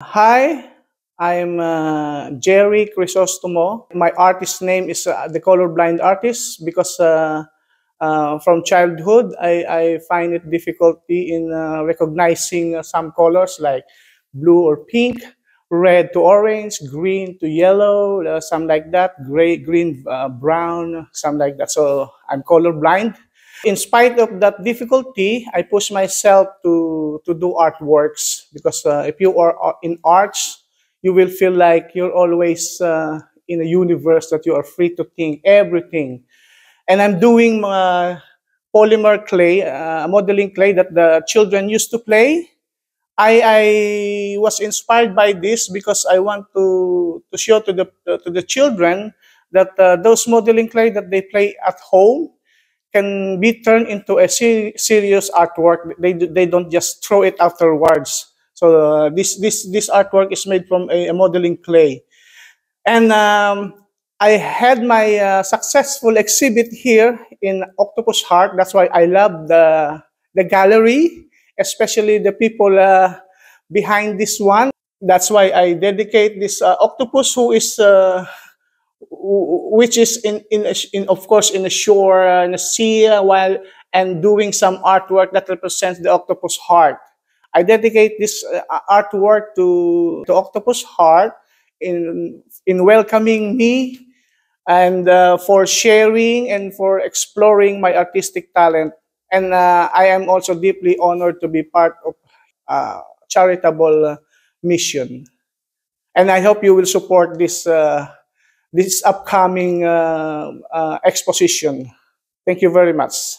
Hi, I'm Jerry Crisostomo. My artist name is the Colorblind Artist because from childhood I find it difficulty in recognizing some colors like blue or pink, red to orange, green to yellow, some like that, gray, green, brown, some like that. So I'm colorblind. In spite of that difficulty, I push myself to do artworks because if you are in arts, you will feel like you're always in a universe that you are free to think everything. And I'm doing polymer clay, modeling clay that the children used to play. I was inspired by this because I want to show to the children that those modeling clay that they play at home can be turned into a serious artwork. They don't just throw it afterwards. So this artwork is made from a modeling clay, and I had my successful exhibit here in Octopus Heart. That's why I love the gallery, especially the people behind this one. That's why I dedicate this octopus who is which is in of course in the shore in the sea while and doing some artwork that represents the octopus heart. I dedicate this artwork to Octopus Heart in welcoming me and for sharing and for exploring my artistic talent. And I am also deeply honored to be part of charitable mission. And I hope you will support this upcoming exposition. Thank you very much.